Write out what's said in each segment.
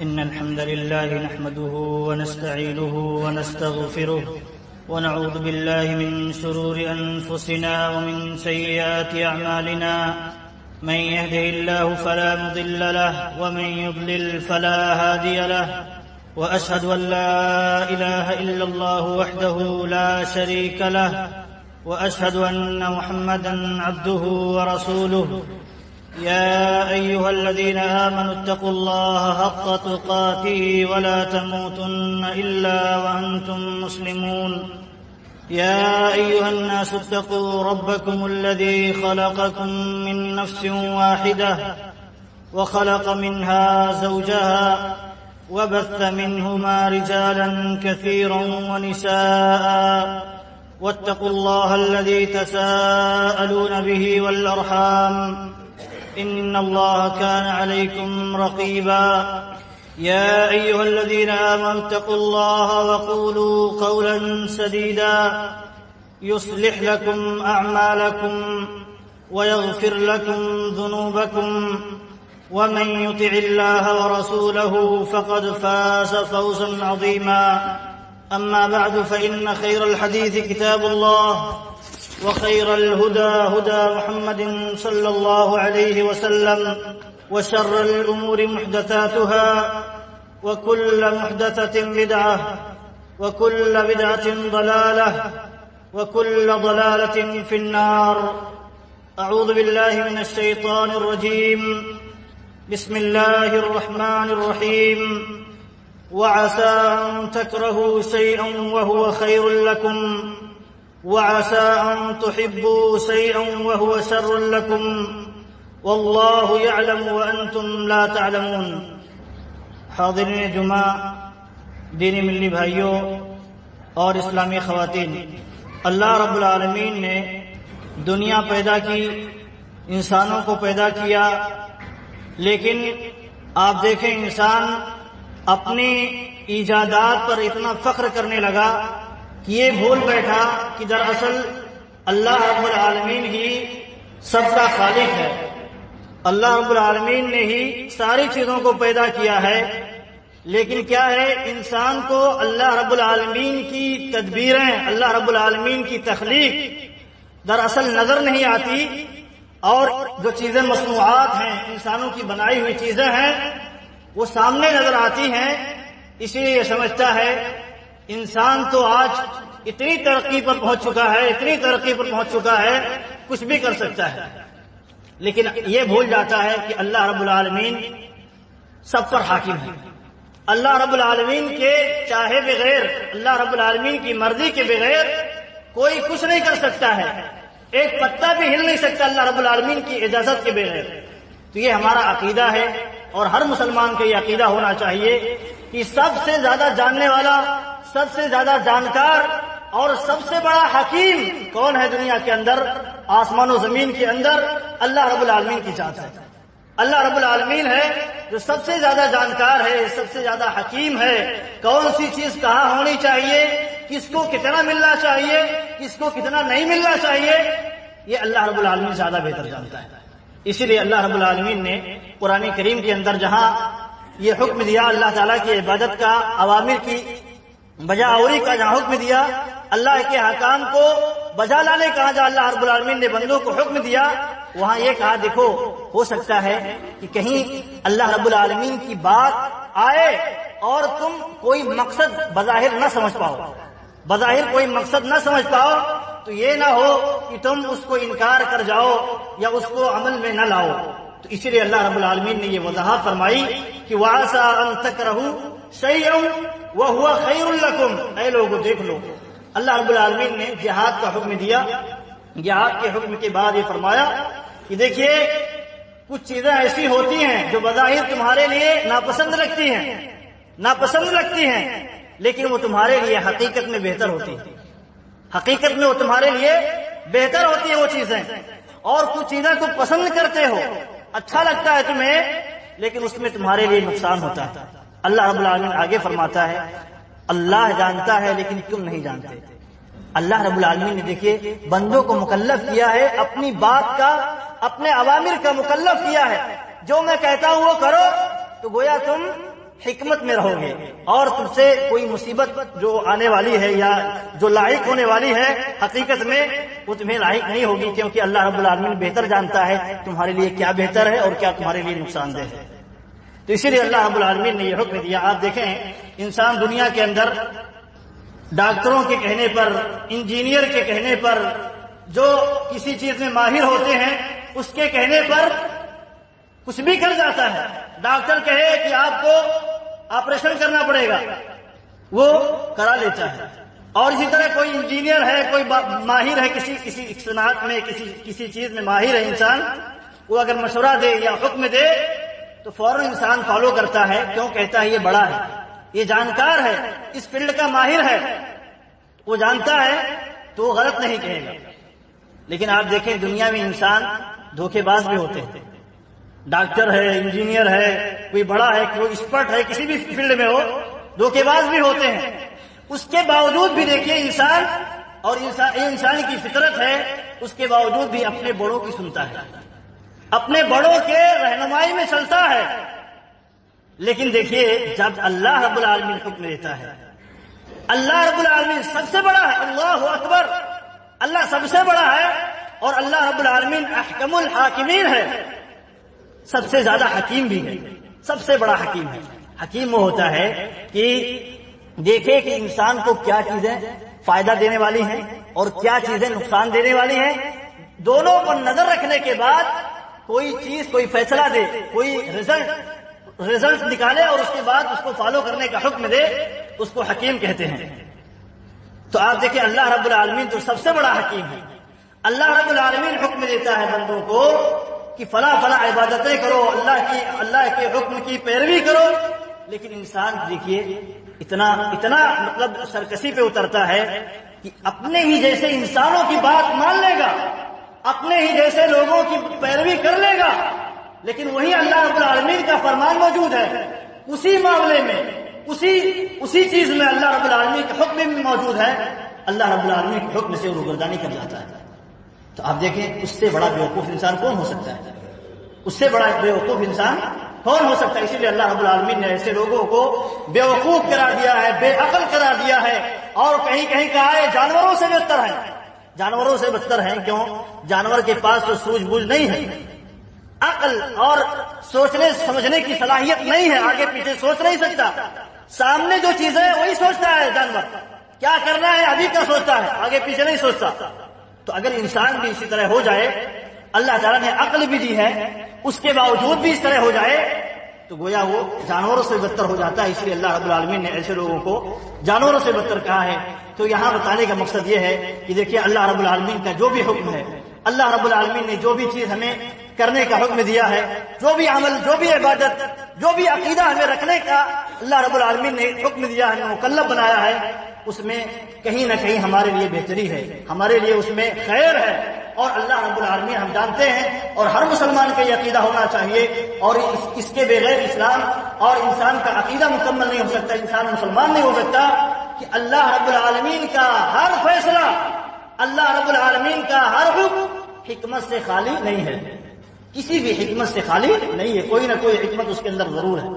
إن الحمد لله نحمده ونستعينه ونستغفره ونعوذ بالله من شرور أنفسنا ومن سيئات أعمالنا من يهده الله فلا مضل له ومن يضلل فلا هادي له وأشهد أن لا إله إلا الله وحده لا شريك له وأشهد أن محمدا عبده ورسوله يا أيها الذين آمنوا اتقوا الله حق تقاته ولا تموتن إلا وأنتم مسلمون يا أيها الناس اتقوا ربكم الذي خلقكم من نفس واحدة وخلق منها زوجها وبث منهما رجالا كثيرا ونساء واتقوا الله الذي تساءلون به والأرحام إن الله كان عليكم رقيبا يا أيها الذين آمنوا اتقوا الله وقولوا قولا سديدا يصلح لكم أعمالكم ويغفر لكم ذنوبكم ومن يطع الله ورسوله فقد فاز فوزا عظيما أما بعد فإن خير الحديث كتاب الله وخير الهدى هدى محمد صلى الله عليه وسلم وشر الأمور محدثاتها وكل محدثة بدعة وكل بدعة ضلالة وكل ضلالة في النار. أعوذ بالله من الشيطان الرجيم. بسم الله الرحمن الرحيم. وعسى أن تكرهوا شيئا وهو خير لكم وعسى أن تحبوا شيئا وهو شر لكم والله يعلم وأنتم لا تعلمون. حاضرین جمعہ، دینی ملی بھائیوں اور اسلامی خواتین، اللہ رب العالمین نے دنیا پیدا کی، انسانوں کو پیدا کیا، لیکن آپ دیکھیں انسان اپنی ایجادات پر اتنا فخر کرنے لگا کہ یہ بھول بیٹھا کہ دراصل اللہ رب العالمین ہی سب کا خالق ہے. اللہ رب العالمین نے ہی ساری چیزوں کو پیدا کیا ہے، لیکن کیا ہے، انسان کو اللہ رب العالمین کی تدبیریں، اللہ رب العالمین کی تخلیق دراصل نظر نہیں آتی، اور جو چیزیں مصنوعات ہیں، انسانوں کی بنائی ہوئی چیزیں ہیں، وہ سامنے نظر آتی ہیں. اسی لیے یہ سمجھتا ہے انسان تو آج اتنی ترقی پر پہنچ چکا ہے، اتنی ترقی پر پہنچ چکا ہے، کچھ بھی کر سکتا ہے، لیکن یہ بھول جاتا ہے کہ اللہ رب العالمین سب پر حاکم ہے. اللہ رب العالمین کے چاہے بغیر، اللہ رب العالمین کی مرضی کے بغیر کوئی کچھ نہیں کر سکتا ہے. ایک پتا بھی ہل نہیں سکتا اللہ رب العالمین کی اجازت کے بغیر. تو یہ ہمارا عقیدہ ہے، اور ہر مسلمان کا یہ عقیدہ ہونا چاہیے کہ سب سے زیادہ جاننے والا، سب سے زیادہ جانکار اور سب سے بڑا حکیم کون ہے دنیا کے اندر، آسمان و زمین کے اندر؟ اللہ رب العالمین کی ذات ہے. اللہ رب العالمین ہے جو سب سے زیادہ جانکار ہے، سب سے زیادہ حکیم ہے. کون سی چیز کہاں ہونی چاہیے، کس کو کتنا ملنا چاہیے، کس کو کتنا نہیں ملنا چاہیے، یہ اللہ رب العالمین زیادہ بہتر جانتا ہے. اسی لیے اللہ رب العالمین نے قرآن کریم کے اندر جہاں یہ حکم دیا اللہ تعالیٰ کی عبادت کا، عوامر کی بجا آوری کا جہاں حکم دیا، اللہ کے حکام کو بجا لانے کا جہاں اللہ رب العالمین نے بندوں کو حکم دیا، وہاں یہ کہا دیکھو ہو سکتا ہے کہ کہیں اللہ رب العالمین کی بات آئے اور تم کوئی مقصد بظاہر نہ سمجھ پاؤ، بظاہر کوئی مقصد نہ سمجھ پاؤ، تو یہ نہ ہو کہ تم اس کو انکار کر جاؤ یا اس کو عمل میں نہ لاؤ. تو اسی لیے اللہ رب العالمین نے یہ وضاحت فرمائی کہ وَعَسَىٰ أَن تَكْرَهُوا شَيْئًا وَهُوَ خَيْرٌ لَكُمْ. اے لوگو دیکھ لو، اللہ رب العالمین نے جہاد کا حکم دیا. جہاد کے حکم کے بعد یہ فرمایا کہ دیکھیے کچھ چیزیں ایسی ہوتی ہیں جو بظاہر تمہارے لیے ناپسند لگتی ہیں، لیکن وہ تمہارے لیے حقیقت میں بہتر ہوتی ہیں. حقیقت میں وہ تمہارے لیے بہتر ہوتی ہیں وہ چیزیں. اور کچھ چیزیں تم پسند کرتے ہو، اچھا لگتا ہے تمہیں، لیکن اس میں تمہارے لیے نقصان ہوتا ہے. اللہ رب العالمین آگے فرماتا ہے اللہ جانتا ہے لیکن تم نہیں جانتے. اللہ رب العالمین نے دیکھیے بندوں کو مکلف کیا ہے، اپنی بات کا، اپنے اوامر کا مکلف کیا ہے. جو میں کہتا ہوں وہ کرو، تو گویا تم حکمت میں رہو گے اور تم سے کوئی مصیبت جو آنے والی ہے یا جو لاحق ہونے والی ہے حقیقت میں وہ تمہیں لاحق نہیں ہوگی، کیونکہ اللہ رب العالمین بہتر جانتا ہے تمہارے لیے کیا بہتر ہے اور کیا تمہارے لیے نقصان دہ ہے۔ تو اسی لیے اللہ رب العالمین نے یہ حکم دیا۔ آپ دیکھیں انسان دنیا کے اندر ڈاکٹروں کے کہنے پر، انجینئر کے کہنے پر، جو کسی چیز میں ماہر ہوتے ہیں اس کے کہنے پر کچھ بھی کر جاتا ہے۔ ڈاکٹر کہے کہ آپ کو آپریشن کرنا پڑے گا، وہ کرا لیتا ہے۔ اور اسی طرح کوئی انجینئر ہے، کوئی ماہر ہے کسی صنعت میں، کسی چیز میں ماہر ہے انسان، وہ اگر مشورہ دے یا حکم دے تو فوراً انسان فالو کرتا ہے، کیوں؟ کہتا ہے یہ بڑا ہے، یہ جانکار ہے، اس فیلڈ کا ماہر ہے، وہ جانتا ہے تو وہ غلط نہیں کہے گا۔ لیکن آپ دیکھیں دنیا میں انسان دھوکے باز بھی ہوتے ہیں، ڈاکٹر ہے، انجینئر ہے، کوئی بڑا ہے، کوئی ایکسپرٹ ہے، کسی بھی فیلڈ میں ہو، دھوکے باز بھی ہوتے ہیں۔ اس کے باوجود بھی دیکھیے انسان، اور یہ انسان کی فطرت ہے، اس کے باوجود بھی اپنے بڑوں کی سنتا ہے، اپنے بڑوں کے رہنمائی میں چلتا ہے۔ لیکن دیکھیے جب اللہ رب العالمین حکم دیتا ہے، اللہ رب العالمین سب سے بڑا ہے، اللہ اکبر، اللہ سب سے بڑا ہے، اور اللہ رب العالمین احکم الحاکمین ہے، سب سے زیادہ حکیم بھی ہے، سب سے بڑا حکیم ہے۔ حکیم وہ ہوتا ہے کہ دیکھے کہ انسان کو کیا چیزیں فائدہ دینے والی ہیں اور کیا چیزیں نقصان دینے والی ہیں، دونوں پر نظر رکھنے کے بعد کوئی چیز، کوئی فیصلہ دے، کوئی رزلٹ نکالے اور اس کے بعد اس کو فالو کرنے کا حکم دے، اس کو حکیم کہتے ہیں۔ تو آپ دیکھیں اللہ رب العالمین تو سب سے بڑا حکیم ہے۔ اللہ رب العالمین حکم دیتا ہے بندوں کو کہ فلاں فلاں عبادتیں کرو، اللہ کے حکم کی پیروی کرو، لیکن انسان دیکھیے اتنا مطلب سرکشی پہ اترتا ہے کہ اپنے ہی جیسے انسانوں کی بات مان لے گا، اپنے ہی جیسے لوگوں کی پیروی کر لے گا، لیکن وہی اللہ رب العالمین کا فرمان موجود ہے، اسی معاملے میں، اسی چیز میں اللہ رب العالمین کا حکم بھی موجود ہے، اللہ رب العالمین کے حکم سے روگردانی کر جاتا ہے۔ تو آپ دیکھیں اس سے بڑا بیوقوف انسان کون ہو سکتا ہے؟ اس سے بڑا بیوقوف انسان کون ہو سکتا ہے؟ اسی لیے اللہ رب العالمین نے ایسے لوگوں کو بیوقوف قرار دیا ہے، بے عقل قرار دیا ہے، اور کہیں کہیں کہا ہے جانوروں سے بدتر ہے۔ جانوروں سے بدتر ہیں، کیوں؟ جانور کے پاس تو سوجھ بوجھ نہیں ہے، عقل اور سوچنے سمجھنے کی صلاحیت نہیں ہے، آگے پیچھے سوچ نہیں سکتا، سامنے جو چیزیں وہی سوچتا ہے جانور، کیا کرنا ہے ابھی کا سوچتا ہے، آگے پیچھے نہیں سوچتا۔ تو اگر انسان بھی اسی طرح ہو جائے، اللہ تعالیٰ نے عقل بھی دی ہے، اس کے باوجود بھی اس طرح ہو جائے تو گویا وہ جانوروں سے بدتر ہو جاتا ہے۔ اس لیے اللہ رب العالمین نے ایسے لوگوں کو جانوروں سے بدتر کہا ہے۔ تو یہاں بتانے کا مقصد یہ ہے کہ دیکھیے اللہ رب العالمین کا جو بھی حکم ہے، اللہ رب العالمین نے جو بھی چیز ہمیں کرنے کا حکم دیا ہے، جو بھی عمل، جو بھی عبادت، جو بھی عقیدہ ہمیں رکھنے کا اللہ رب العالمین نے حکم دیا ہے، مکلف بنایا ہے، اس میں کہیں نہ کہیں ہمارے لیے بہتری ہے، ہمارے لیے اس میں خیر ہے۔ اور اللہ رب العالمین ہم جانتے ہیں، اور ہر مسلمان کا یہ عقیدہ ہونا چاہیے، اور اس کے بغیر اسلام اور انسان کا عقیدہ مکمل نہیں ہو سکتا، انسان مسلمان نہیں ہو سکتا، کہ اللہ رب العالمین کا ہر فیصلہ، اللہ رب العالمین کا ہر حکم حکمت سے خالی نہیں ہے، کسی بھی حکمت سے خالی نہیں ہے، کوئی نہ کوئی حکمت اس کے اندر ضرور ہے۔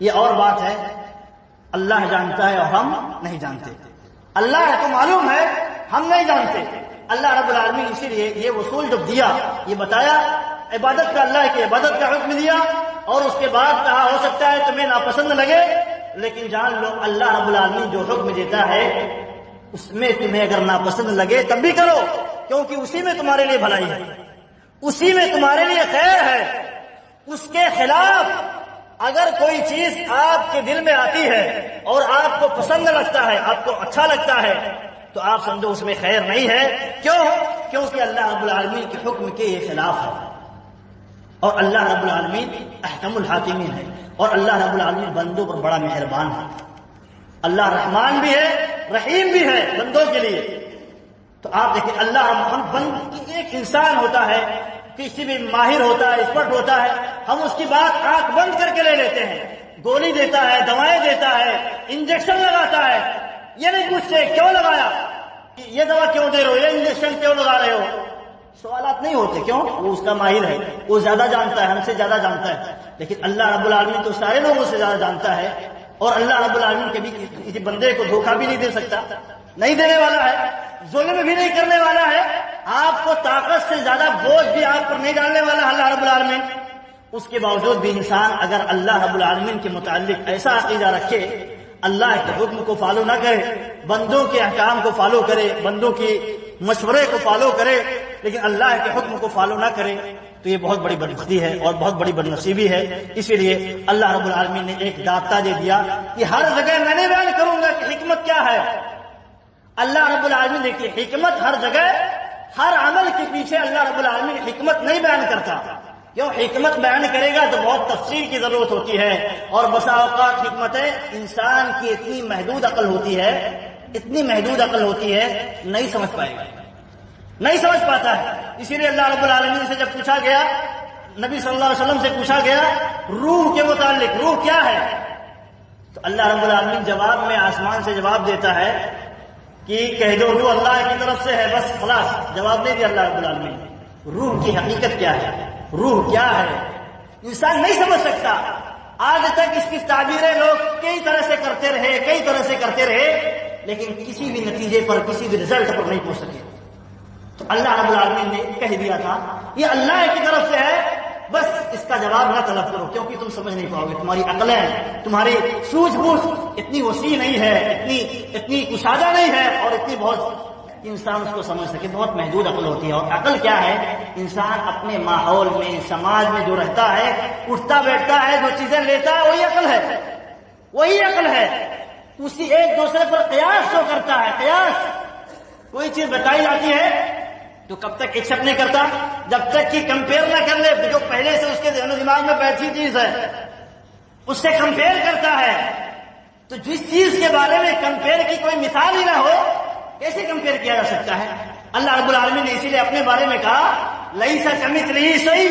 یہ اور بات ہے، اللہ جانتا ہے اور ہم نہیں جانتے، اللہ کو معلوم ہے، ہم نہیں جانتے۔ اللہ رب العالمین اسی لیے یہ اصول جب دیا، یہ بتایا عبادت کا، اللہ کی عبادت کا حکم دیا، اور اس کے بعد کہا ہو سکتا ہے تمہیں ناپسند لگے، لیکن جان لو اللہ رب العالمین جو حکم دیتا ہے اس میں تمہیں اگر ناپسند لگے تب بھی کرو، کیونکہ اسی میں تمہارے لیے بھلائی ہے، اسی میں تمہارے لیے خیر ہے۔ اس کے خلاف اگر کوئی چیز آپ کے دل میں آتی ہے اور آپ کو پسند لگتا ہے، آپ کو اچھا لگتا ہے، تو آپ سمجھو اس میں خیر نہیں ہے۔ کیوں؟ کیونکہ اللہ رب العالمین کے حکم کے یہ خلاف ہے، اور اللہ رب العالمین احکم الحاکمین ہے، اور اللہ رب العالمین بندوں پر بڑا مہربان ہے۔ اللہ رحمان بھی ہے، رحیم بھی ہے بندوں کے لیے۔ تو آپ دیکھیں اللہ ایک انسان ہوتا ہے، کسی بھی ماہر ہوتا ہے، ایکسپرٹ ہوتا ہے، ہم اس کی بات آنکھ بند کر کے لے لیتے ہیں، گولی دیتا ہے، دوائیں دیتا ہے، انجیکشن لگاتا ہے، یہ نہیں پوچھتے کیوں لگایا، یہ دوا کیوں دے رہے ہو، یہ انجیکشن کیوں لگا رہے ہو، سوالات نہیں ہوتے۔ کیوں؟ وہ اس کا ماہر ہے، وہ زیادہ جانتا ہے، ہم سے زیادہ جانتا ہے۔ لیکن اللہ رب العالمین تو سارے لوگوں سے زیادہ جانتا ہے اور اللہ رب العالمین کبھی کسی بندے کو دھوکہ بھی نہیں دے سکتا، نہیں دینے والا ہے، ظلم بھی نہیں کرنے والا ہے، آپ کو طاقت سے زیادہ بوجھ بھی آپ پر نہیں ڈالنے والا اللہ رب العالمین۔ اس کے باوجود بھی انسان اگر اللہ رب العالمین کے متعلق ایسا عقیدہ رکھے، اللہ کے حکم کو فالو نہ کرے، بندوں کے احکام کو فالو کرے، بندوں کے مشورے کو فالو کرے، لیکن اللہ کے حکم کو فالو نہ کرے، تو یہ بہت بڑی بدبختی ہے اور بہت بڑی بدنصیبی ہے۔ اسی لیے اللہ رب العالمین نے ایک داستہ دے دیا کہ ہر جگہ میں نے بیان کروں گا کہ حکمت کیا ہے۔ اللہ رب العالمین نے کی حکمت ہر جگہ، ہر عمل کے پیچھے اللہ رب العالمین حکمت نہیں بیان کرتا۔ کیوں؟ حکمت بیان کرے گا تو بہت تفصیل کی ضرورت ہوتی ہے، اور بسا اوقات حکمتیں انسان کی اتنی محدود عقل ہوتی ہے، اتنی محدود عقل ہوتی ہے، نہیں سمجھ پائے گا، نہیں سمجھ پاتا ہے۔ اسی لیے اللہ رب العالمین سے جب پوچھا گیا، نبی صلی اللہ علیہ وسلم سے پوچھا گیا روح کے متعلق، روح کیا ہے، تو اللہ رب العالمین جواب میں آسمان سے جواب دیتا ہے کہ کہہ دو روح اللہ کی طرف سے ہے، بس خلاص، جواب نہیں دیا اللہ رب العالمین۔ روح کی حقیقت کیا ہے، روح کیا ہے، انسان نہیں سمجھ سکتا۔ آج تک اس کی تعبیریں لوگ کئی طرح سے کرتے رہے، لیکن کسی بھی نتیجے پر، کسی بھی رزلٹ پر نہیں پہنچ سکے۔ تو اللہ رب العالمین نے کہہ دیا تھا یہ اللہ کی طرف سے ہے، بس اس کا جواب نہ طلب کرو، کیونکہ تم سمجھ نہیں پاؤ گے، تمہاری عقلیں، تمہاری سوجھ بوجھ اتنی وسیع نہیں ہے، اتنی کشادہ نہیں ہے، اور اتنی بہت انسان اس کو سمجھ سکے، بہت محدود عقل ہوتی ہے۔ اور عقل کیا ہے؟ انسان اپنے ماحول میں، سماج میں جو رہتا ہے، اٹھتا بیٹھتا ہے، جو چیزیں لیتا ہے، وہی عقل ہے، وہی عقل ہے۔ اسی ایک دوسرے پر قیاس جو کرتا ہے، قیاس، کوئی چیز بتائی جاتی ہے تو کب تک ایکسپٹ نہیں کرتا جب تک کہ کمپیئر نہ کر لے، جو پہلے سے اس کے ذہن و دماغ میں بیٹھی چیز ہے اس سے کمپیئر کرتا ہے۔ تو جس چیز کے بارے میں کمپیئر کی کوئی مثال ہی نہ ہو، کیسے کمپیئر کیا جا سکتا ہے؟ اللہ رب العالمین نے اسی لیے اپنے بارے میں کہا لئیس کمثلہ شیء،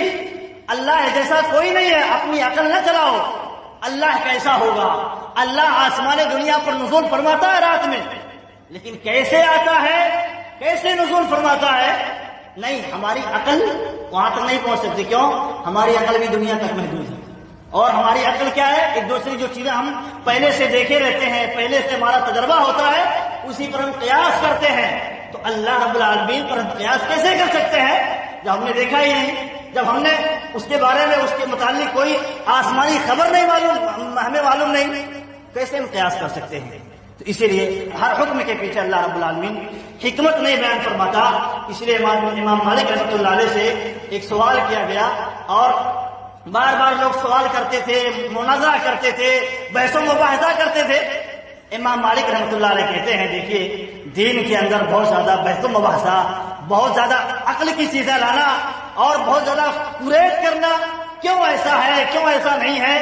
اللہ جیسا کوئی نہیں ہے۔ اپنی عقل نہ چلاؤ، اللہ کیسا ہوگا؟ اللہ آسمان دنیا پر نزول فرماتا ہے رات میں، لیکن کیسے آتا ہے، کیسے نزول فرماتا ہے؟ نہیں، ہماری عقل وہاں تک نہیں پہنچ سکتی۔ کیوں؟ ہماری عقل بھی دنیا تک محدود ہے، اور ہماری عقل کیا ہے؟ ایک دوسری جو چیزیں ہم پہلے سے دیکھے رہتے ہیں، پہلے سے ہمارا تجربہ ہوتا ہے، اسی پر ہم قیاس کرتے ہیں۔ تو اللہ رب العالمین پر ہم قیاس کیسے کر سکتے ہیں جب ہم نے دیکھا ہی نہیں، جب ہم نے اس کے بارے میں، اس کے متعلق کوئی آسمانی خبر نہیں معلوم، ہمیں معلوم نہیں، کیسے ہم قیاس کر سکتے ہیں؟ تو اسی لیے ہر حکم کے پیچھے اللہ رب العالمین حکمت نہیں بیان فرماتا۔ اس لیے امام مالک رحمۃ اللہ علیہ سے ایک سوال کیا گیا، اور بار بار لوگ سوال کرتے تھے، مناظرہ کرتے تھے، بحث و مباحثہ کرتے تھے۔ امام مالک رحمۃ اللہ علیہ کہتے ہیں دیکھیے، دین کے اندر بہت زیادہ بحث و مباحثہ، بہت زیادہ عقل کی چیزیں لانا اور بہت زیادہ کوریٹ کرنا، کیوں ایسا ہے، کیوں ایسا نہیں ہے،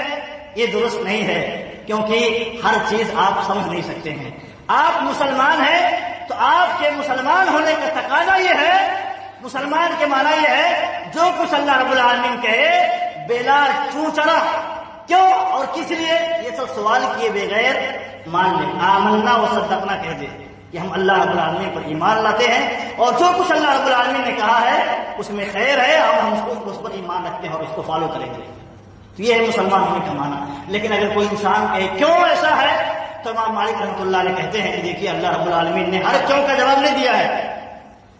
یہ درست نہیں ہے، کیونکہ ہر چیز آپ سمجھ نہیں سکتے ہیں۔ آپ مسلمان ہیں تو آپ کے مسلمان ہونے کا تقاضا یہ ہے، مسلمان کے معنی یہ ہے جو کچھ اللہ رب العالمین کہے بلا چوچرا، کیوں اور کس لیے، یہ سب سوال کیے بغیر مان لیں، آمنا و صدقنا کہہ دیں کہ ہم اللہ رب العالمین پر ایمان لاتے ہیں، اور جو کچھ اللہ رب العالمین نے کہا ہے اس میں خیر ہے، ہم اس پر ایمان رکھتے ہیں اور اس کو فالو کریں گے۔ تو یہ ہے مسلمان ہونے کا معنی۔ لیکن اگر کوئی انسان کہے کیوں ایسا ہے، تو امام مالک رحمۃ اللہ علیہ کہتے ہیں کہ دیکھیے اللہ رب العالمین نے ہر کیوں کا جواب نہیں دیا ہے،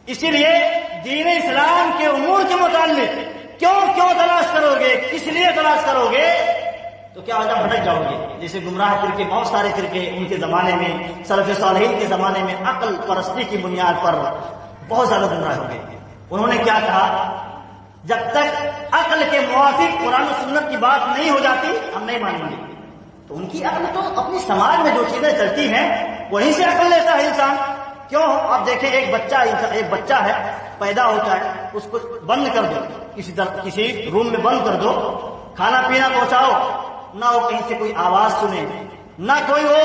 اسی لیے دین اسلام کے امور کے متعلق کیوں تلاش کرو گے، کس لیے تلاش کرو گے، تو کیا وجہ بھٹک جاؤ گے۔ جیسے گمراہ فرقے، بہت سارے فرقے ان کے زمانے میں، سلف صالحین کے زمانے میں عقل پرستی کی بنیاد پر بہت زیادہ گمراہ ہو گئے۔ انہوں نے کیا کہا، جب تک عقل کے موافق قرآن و سنت کی بات نہیں ہو جاتی ہم نہیں مانیں گے۔ تو ان کی عقل تو اپنی سماج میں جو چیزیں چلتی ہیں وہیں سے عقل لیتا ہے انسان۔ کیوں؟ آپ دیکھیں، ایک بچہ ہے، پیدا ہوتا ہے، اس کو بند کر دو، کسی روم میں بند کر دو، کھانا پینا پہنچاؤ، نہ وہ کہیں سے کوئی آواز سنے، نہ کوئی وہ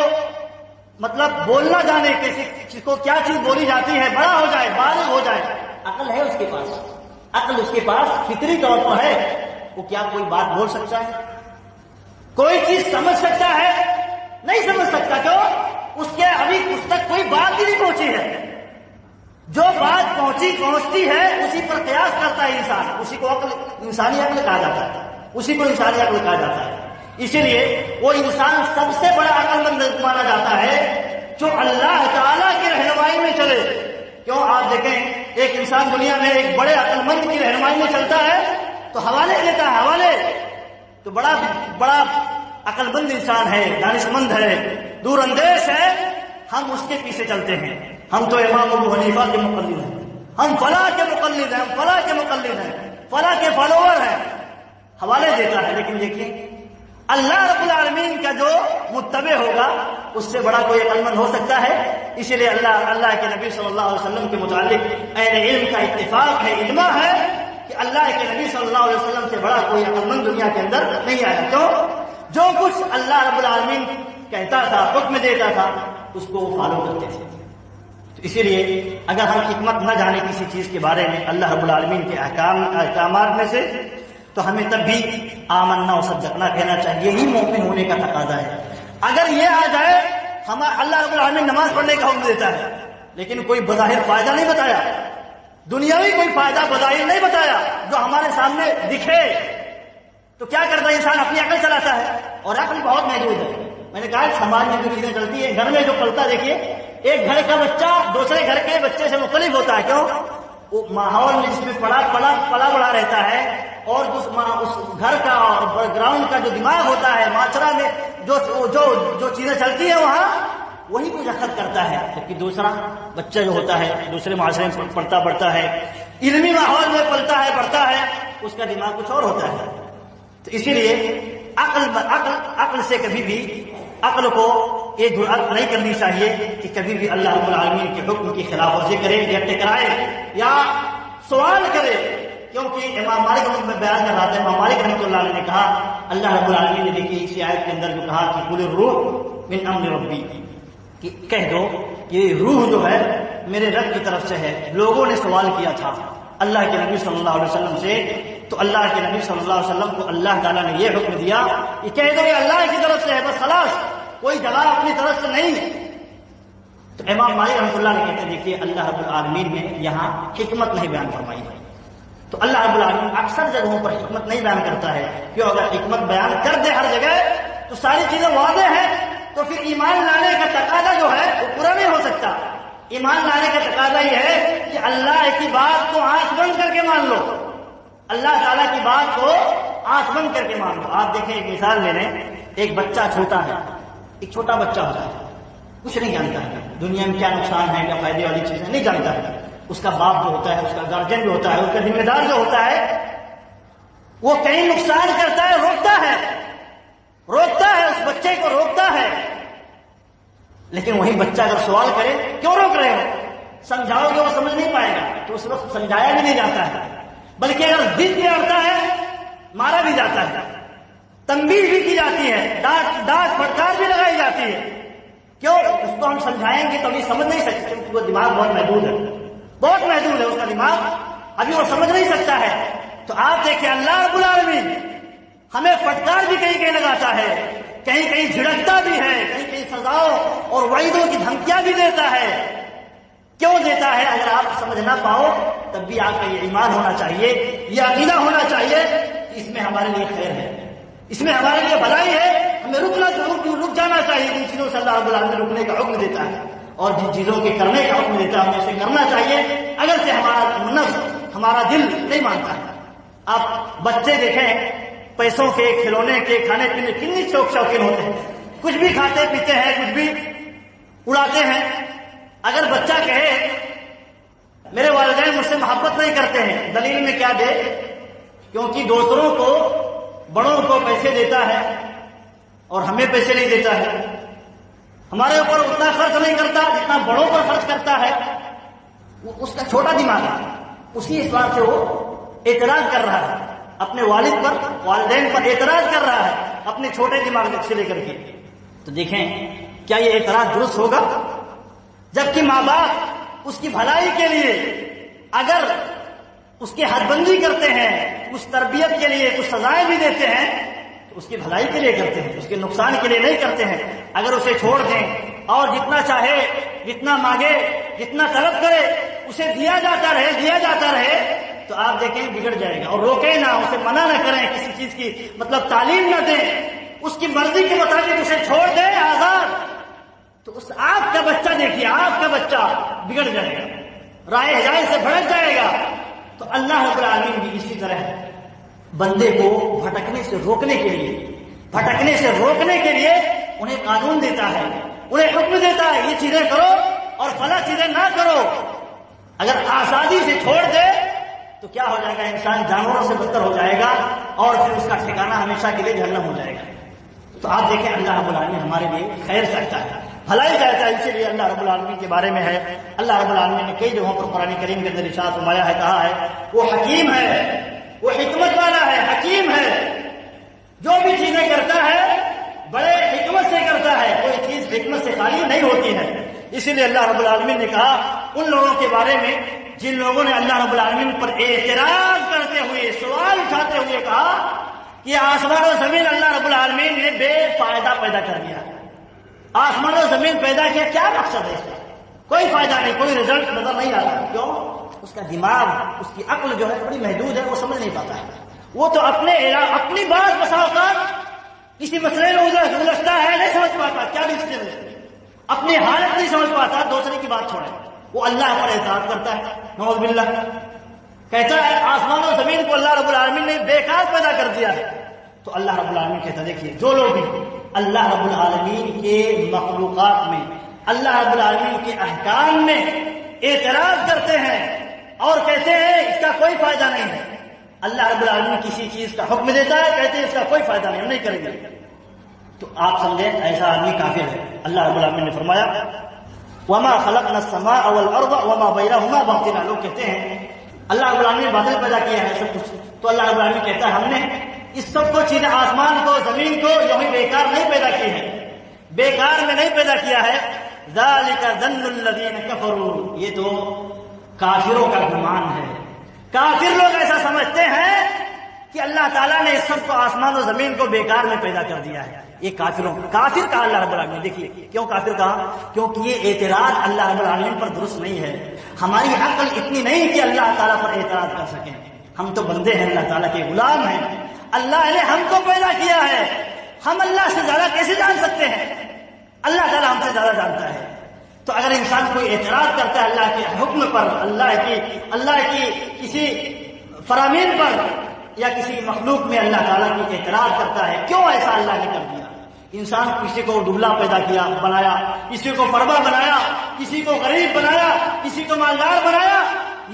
مطلب بولنا جانے کسی کو کیا چیز بولی جاتی ہے، بڑا ہو جائے، بالغ ہو جائے، عقل ہے اس کے پاس، عقل اس کے پاس فطری طور پر ہے، وہ کیا کوئی بات بول سکتا ہے، کوئی چیز سمجھ سکتا ہے؟ نہیں سمجھ سکتا۔ کیوں؟ اس کے ابھی اس تک کوئی بات ہی نہیں پہنچی ہے۔ جو بات پہنچتی ہے اسی پر قیاس کرتا ہے انسان، اسی کو عقل، انسانی عقل کہا جاتا ہے، اسی کو انسانی عقل کہا جاتا ہے۔ اسی لیے وہ انسان سب سے بڑا عقل مند مانا جاتا ہے جو اللہ تعالیٰ کی رہنمائی میں چلے. کیوں؟ آپ دیکھیں ایک انسان دنیا میں ایک بڑے عقل مند کی رہنمائی میں چلتا ہے تو حوالے دیتا ہے، حوالے تو بڑا عقل مند انسان ہے، دانش مند ہے، دور اندیش ہے. ہم اس کے پیچھے چلتے ہیں. ہم تو امام ابو حنیفہ کے مقلد ہیں، ہم فلاں کے مقلد ہیں، ہم فلاں کے مقلد ہیں، فلاں کے فالوور ہیں، حوالے دیتا ہے. لیکن دیکھیے اللہ رب العالمین کا جو متبع ہوگا اس سے بڑا کوئی عقل مند ہو سکتا ہے؟ اسی لیے اللہ کے نبی صلی اللہ علیہ وسلم کے متعلق اہل علم کا اتفاق ہے، اجماع ہے کہ اللہ کے نبی صلی اللہ علیہ وسلم سے بڑا کوئی عقل مند دنیا کے اندر نہیں آیا. کیوں؟ جو کچھ اللہ رب العالمین کہتا تھا، حکم دیتا تھا، اس کو وہ فالو کرتے تھے. تو اسی لیے اگر ہم حکمت نہ جانے کسی چیز کے بارے میں اللہ رب العالمین کے احکامات میں سے، تو ہمیں تب بھی آمنا و صدقنا کہنا چاہیے. یہی مومن ہونے کا تقاضا ہے. اگر یہ آ جائے اللہ رب العالمین نماز پڑھنے کا حکم دیتا ہے لیکن کوئی بظاہر فائدہ نہیں بتایا، دنیاوی کوئی فائدہ بظاہر نہیں بتایا جو ہمارے سامنے دکھے، تو کیا کرتا ہے انسان؟ اپنی عقل چلاتا ہے. اور عقل بہت محدود ہے. میں نے کہا سماج میں جو چیزیں چلتی ہیں، گھر میں جو چلتا، دیکھیے ایک گھر کا بچہ دوسرے گھر کے بچے سے مختلف ہوتا ہے. کیوں؟ وہ ماحول میں جس میں پلا بڑا رہتا ہے اور اس گھر کا اور گراؤنڈ کا جو دماغ ہوتا ہے، معاشرہ میں جو چیزیں چلتی ہیں وہاں وہی کچھ اثر کرتا ہے. جبکہ دوسرا بچہ جو ہوتا ہے دوسرے معاشرے میں پلتا بڑھتا ہے، علمی ماحول میں پلتا ہے بڑھتا ہے، اس کا دماغ کچھ اور ہوتا ہے. تو اسی لیے عقل سے کبھی بھی عقل کو یہ جرأت نہیں کرنی چاہیے کہ کبھی بھی اللہ رب العالمین کے حکم کی خلاف ورزی کرے یا ٹکرائے یا سوال کرے. کیونکہ امام مالک میں بیان کر رہا تھا، امام مالک رحمۃ اللہ علیہ نے کہا اللہ رب العالمین نے دیکھی اسی آیت کے اندر جو کہا کہ قل الروح من امر ربی، کہ کہہ دو یہ روح جو ہے میرے رب کی طرف سے ہے. لوگوں نے سوال کیا تھا اللہ کے نبی صلی اللہ علیہ وسلم سے، تو اللہ کے نبی صلی اللہ علیہ وسلم کو اللہ تعالیٰ نے یہ حکم دیا کہ کہہ دو یہ اللہ کی طرف سے ہے، بس خلاص، کوئی جواب اپنی طرف سے نہیں. تو امام مالک رحمۃ اللہ نے کہتے ہیں دیکھیے اللہ رب العالمین نے یہاں حکمت نہیں بیان فرمائی ہے. تو اللہ رب العالمین اکثر جگہوں پر حکمت نہیں بیان کرتا ہے. کیوں؟ اگر حکمت بیان کر دے ہر جگہ تو ساری چیزیں واضح ہیں، تو پھر ایمان لانے کا تقاضا جو ہے وہ پورا نہیں ہو سکتا. ایمان لانے کا تقاضا یہ ہے کہ اللہ کی بات کو آنکھ بند کر کے مان لو، اللہ تعالیٰ کی بات کو آنکھ بند کر کے مان لو. آپ دیکھیں ایک مثال لے لیں، ایک بچہ چھوٹا ہے، ایک چھوٹا بچہ ہوتا ہے، کچھ نہیں جانتا ہے دنیا میں کیا نقصان ہے کیا فائدے والی چیزیں نہیں جانتا ہے. اس کا باپ جو ہوتا ہے، اس کا گارجین جو ہوتا ہے، اس کا ذمہ دار جو ہوتا ہے، وہ کہیں نقصان کرتا ہے، روکتا ہے اس بچے کو روکتا ہے. لیکن وہی بچہ اگر سوال کرے کیوں روک رہے ہو، سمجھاؤ گے وہ سمجھ نہیں پائے گا، تو اس وقت سمجھایا بھی نہیں جاتا ہے، بلکہ اگر ضد پہ اڑتا ہے مارا بھی جاتا ہے، تنبیہ بھی کی جاتی ہے، ڈانٹ پھٹکار بھی لگائی جاتی ہے. کیوں؟ اس کو ہم سمجھائیں گے تو ابھی سمجھ نہیں سکتے، کیونکہ وہ دماغ بہت محدود ہے اس کا دماغ، ابھی وہ سمجھ نہیں سکتا ہے. تو آپ دیکھیں اللہ رب العالمین ہمیں پھٹکار بھی کہیں کہیں لگاتا ہے، کہیں کہیں جھڑکتا بھی ہے، کہیں کہیں سزاؤں اور وعیدوں کی دھمکیاں بھی دیتا ہے. کیوں دیتا ہے؟ اگر آپ سمجھ نہ پاؤ تب بھی آپ کا یہ ایمان ہونا چاہیے، یہ عقیدہ ہونا چاہیے کہ اس میں ہمارے لیے خیر ہے، اس میں ہمارے لیے بھلائی ہے. ہمیں رک جانا چاہیے. جن چیزوں سے اللہ رب العالمین رکنے کا حکم دیتا ہے اور جن چیزوں کے کرنے کا حکم دیتا ہے ہمیں اسے کرنا چاہیے، اگر سے ہمارا نفس ہمارا دل نہیں مانتا ہے. آپ بچے دیکھیں، پیسوں کے، کھلونے کے، کھانے پینے کتنی شوقین ہوتے ہیں، کچھ بھی کھاتے پیتے ہیں، کچھ بھی اڑاتے ہیں. اگر بچہ کہے میرے والدین مجھ سے محبت نہیں کرتے ہیں، دلیل میں کیا دے؟ کیونکہ دوسروں کو، بڑوں کو پیسے دیتا ہے اور ہمیں پیسے نہیں دیتا ہے. ہمارے اوپر اتنا خرچ نہیں کرتا جتنا بڑوں پر خرچ کرتا ہے. اس کا چھوٹا دماغ ہے، اسی اسلام سے وہ اعتراض کر رہا ہے، اپنے والد پر، والدین پر اعتراض کر رہا ہے اپنے چھوٹے دماغ سے لے کر کے. تو دیکھیں کیا یہ اعتراض درست ہوگا؟ جبکہ ماں باپ اس کی بھلائی کے لیے اگر اس کی حد بندی کرتے ہیں، اس تربیت کے لیے کچھ سزائیں بھی دیتے ہیں تو اس کی بھلائی کے لیے کرتے ہیں، اس کے نقصان کے لیے نہیں کرتے ہیں. اگر اسے چھوڑ دیں اور جتنا چاہے، جتنا مانگے، جتنا طلب کرے اسے دیا جاتا رہے تو آپ دیکھیں بگڑ جائے گا. اور روکیں نہ، اسے منع نہ کریں، کسی چیز کی تعلیم نہ دیں اس کی مرضی کے مطابق اسے چھوڑ دے آزاد، تو اس آپ کا بچہ دیکھیے، آپ کا بچہ بگڑ جائے گا، رائے ہدایت سے بھٹک جائے گا۔ تو اللہ رب العالمین بھی اسی طرح بندے کو بھٹکنے سے روکنے کے لیے انہیں قانون دیتا ہے، انہیں حکم دیتا ہے، یہ چیزیں کرو اور فلاں چیزیں نہ کرو۔ اگر آزادی سے چھوڑ دے تو کیا ہو جائے گا؟ انسان جانوروں سے بدتر ہو جائے گا اور پھر اس کا ٹھکانہ ہمیشہ کے لیے جہنم ہو جائے گا۔ تو آپ دیکھیں اللہ رب العالمین ہمارے لیے خیر چاہتا ہے، بھلائی چاہتا ہے، اسی لیے اللہ رب العالمین کے بارے میں ہے، اللہ رب العالمین نے کئی جگہوں پر قرآن کریم کے اندر ارشاد فرمایا ہے، کہا ہے وہ حکیم ہے، وہ حکمت والا ہے، حکیم ہے، جو بھی چیزیں کرتا ہے بڑے حکمت سے کرتا ہے، کوئی چیز حکمت سے خالی نہیں ہوتی ہے۔ اسی لیے اللہ رب العالمین نے کہا ان لوگوں کے بارے میں جن لوگوں نے اللہ رب العالمین پر اعتراض کرتے ہوئے، سوال اٹھاتے ہوئے کہا کہ آسمان و زمین اللہ رب العالمین نے بے فائدہ پیدا کر دیا، آسمان و زمین پیدا کیا، کیا مقصد ہے اس کا؟ کوئی فائدہ نہیں، کوئی رزلٹ نظر نہیں آتا۔ کیوں؟ اس کا دماغ، اس کی عقل جو ہے بڑی محدود ہے، وہ سمجھ نہیں پاتا ہے۔ وہ تو اپنی بات بسا اوقات کسی مسئلے میں الجھتا ہے، نہیں سمجھ پاتا کیا بھی اس نے اپنی حالت نہیں سمجھ پاتا، دوسرے کی بات چھوڑے، وہ اللہ پر اعتراض کرتا ہے، نعوذ باللہ، کہتا ہے آسمان و زمین کو اللہ رب العالمین نے بیکار پیدا کر دیا ہے۔ تو اللہ رب العالمین کہتا دیکھیے جو لوگ بھی اللہ رب العالمین کے مخلوقات میں، اللہ رب العالمین کے احکام میں اعتراض کرتے ہیں اور کہتے ہیں اس کا کوئی فائدہ نہیں ہے، اللہ رب العالمین کسی چیز کا حکم دیتا ہے، کہتے ہیں اس کا کوئی فائدہ نہیں، ہم نہیں کریں گے، تو آپ سمجھیں ایسا آدمی کافر ہے۔ اللہ رب العالمین نے فرمایا وما خلقنا السماء والارض وما بينهما باطلا، لوگ کہتے ہیں اللہ رب العالمین نے بادل پیدا کیا ہے سب کچھ، تو اللہ رب العالمین کہتا ہے ہم نے اس سب کو چیزیں، آسمان کو، زمین کو یوں ہی بیکار نہیں پیدا کی ہے، بیکار میں نہیں پیدا کیا ہے۔ ذالک ظن الذین کفروا، یہ تو کافروں کا گمان ہے، کافر لوگ ایسا سمجھتے ہیں کہ اللہ تعالیٰ نے اس سب کو، آسمان و زمین کو بیکار میں پیدا کر دیا ہے۔ یہ کافروں، کافر کہا اللہ رب العالمین، دیکھیے کیوں کافر کہا؟ کیونکہ یہ اعتراض اللہ رب العالمین پر درست نہیں ہے۔ ہماری عقل اتنی نہیں کہ اللہ تعالیٰ پر اعتراض کر سکیں، ہم تو بندے ہیں، اللہ تعالیٰ کے غلام ہیں، اللہ نے ہم کو پیدا کیا ہے، ہم اللہ سے زیادہ کیسے جان سکتے ہیں؟ اللہ تعالیٰ ہم سے زیادہ جانتا ہے۔ تو اگر انسان کوئی اعتراض کرتا ہے اللہ کے حکم پر، اللہ کی کسی فرامین پر یا کسی مخلوق میں اللہ تعالیٰ کی اعتراض کرتا ہے، کیوں ایسا اللہ نے کر دیا؟ انسان کسی کو دبلا پیدا کیا، بنایا، کسی کو پربا بنایا، کسی کو غریب بنایا، کسی کو مالدار بنایا،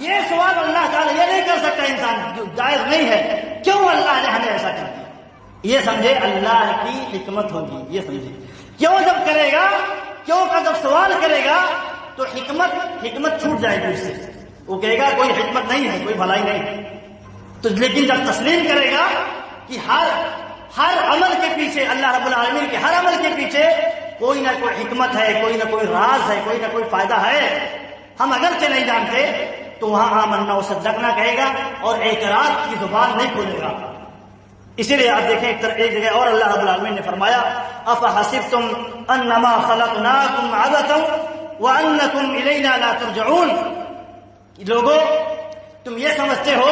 یہ سوال اللہ تعالیٰ یہ نہیں کر سکتا، انسان جو جائز نہیں ہے، کیوں اللہ نے ہمیں ایسا کر دیا؟ یہ سمجھے اللہ کی حکمت ہوگی، یہ سمجھے کیوں جب کرے گا، کیوں کا جب سوال کرے گا تو حکمت چھوٹ جائے گی اس سے، وہ کہے گا کوئی حکمت نہیں ہے، کوئی بھلائی نہیں۔ تو لیکن جب تسلیم کرے گا کہ ہر عمل کے پیچھے، اللہ رب العالمین کے ہر عمل کے پیچھے کوئی نہ کوئی حکمت ہے، کوئی نہ کوئی راز ہے، کوئی نہ کوئی فائدہ ہے، ہم اگرچہ نہیں جانتے، تو وہاں آمنا و صدقنا کہے گا اور اعتراض کی زبان نہیں کھولے گا۔ اسی لیے آپ دیکھیں ایک جگہ اور اللہ رب العالمین نے فرمایا افحسبتم انما خلقناکم عبثا وانکم الینا لا ترجعون، لوگوں تم یہ سمجھتے ہو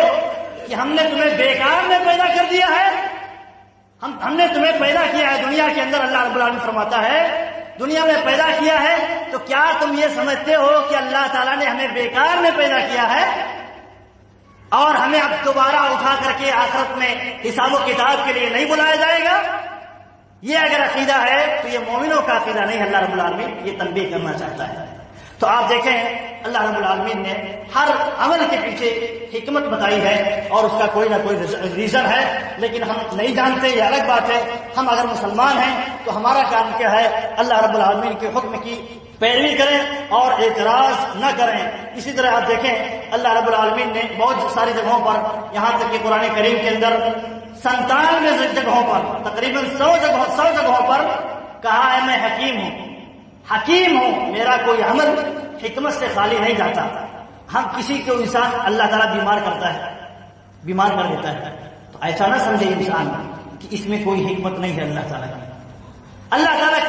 کہ ہم نے تمہیں بیکار میں پیدا کر دیا ہے، ہم نے تمہیں پیدا کیا ہے دنیا کے اندر، اللہ رب العالمین فرماتا ہے دنیا میں پیدا کیا ہے، تو کیا تم یہ سمجھتے ہو کہ اللہ تعالیٰ نے ہمیں بیکار میں پیدا کیا ہے اور ہمیں اب دوبارہ اٹھا کر کے آخرت میں حساب و کتاب کے لیے نہیں بلایا جائے گا؟ یہ اگر عقیدہ ہے تو یہ مومنوں کا عقیدہ نہیں، اللہ رب العالمین یہ تنبیہ کرنا چاہتا ہے۔ تو آپ دیکھیں اللہ رب العالمین نے ہر عمل کے پیچھے حکمت بتائی ہے اور اس کا کوئی نہ کوئی ریزن ہے، لیکن ہم نہیں جانتے، یہ الگ بات ہے۔ ہم اگر مسلمان ہیں تو ہمارا کام کیا ہے؟ اللہ رب العالمین کے حکم کی پیروی کریں اور اعتراض نہ کریں۔ اسی طرح آپ دیکھیں اللہ رب العالمین نے بہت ساری جگہوں پر، یہاں تک کہ قرآن کریم کے اندر 97 جگہوں پر، تقریباً 100 جگہوں پر کہا ہے میں حکیم ہوں، میرا کوئی عمل حکمت سے خالی نہیں جاتا۔ ہم کسی کو انسان اللہ تعالیٰ بیمار کرتا ہے، بیمار کر دیتا ہے، تو ایسا نہ سمجھے انسان کہ اس میں کوئی حکمت نہیں ہے اللہ تعالیٰ کی۔ اللہ تعالیٰ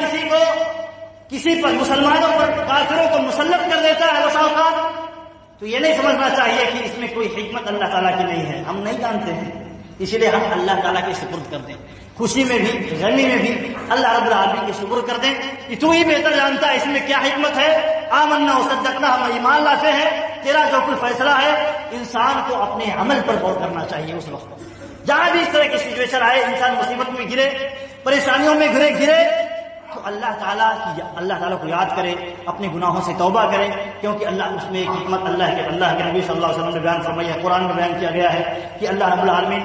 کسی پر، مسلمانوں پر کافروں کو مسلط کر دیتا ہے بسا اوقات، تو یہ نہیں سمجھنا چاہیے کہ اس میں کوئی حکمت اللہ تعالیٰ کی نہیں ہے، ہم نہیں جانتے ہیں۔ اسی لیے ہم اللہ تعالیٰ کے سپرد کر دیں، خوشی میں بھی غمی میں بھی اللہ رب العالمین کے شکر کر دیں کہ تو ہی بہتر جانتا ہے اس میں کیا حکمت ہے۔ آمنا وصدقنا، ہم ایمان لاتے ہیں، تیرا جو کوئی فیصلہ ہے انسان کو اپنے عمل پر غور کرنا چاہیے۔ اس وقت جہاں بھی اس طرح کی سچویشن آئے، انسان مصیبت میں گرے، پریشانیوں میں گرے تو اللہ تعالیٰ کو یاد کرے، اپنے گناہوں سے توبہ کرے، کیونکہ اللہ اس میں ایک حکمت اللہ کے نبی صلی اللہ علیہ وسلم نے بیان فرمائی ہے، قرآن میں بیان کیا گیا ہے کہ اللہ رب العالمین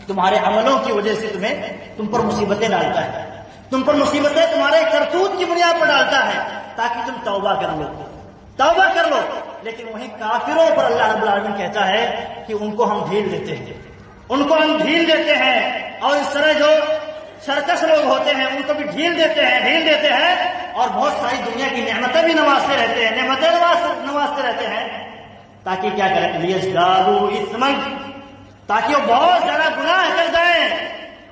تمہارے عملوں کی وجہ سے تم پر مصیبتیں ڈالتا ہے، تم پر مصیبتیں تمہارے کرتوت کی بنیاد پر ڈالتا ہے تاکہ تم توبہ کر لو۔ لیکن وہیں کافروں پر اللہ رب العالمین کہتا ہے کہ ان کو ہم ڈھیل دیتے ہیں، اور اس طرح جو سرکش لوگ ہوتے ہیں ان کو بھی ڈھیل دیتے ہیں اور بہت ساری دنیا کی نعمتیں بھی نوازتے رہتے ہیں تاکہ کیا کریں، لیزدادوا اثما، تاکہ وہ بہت زیادہ گناہ کر جائیں،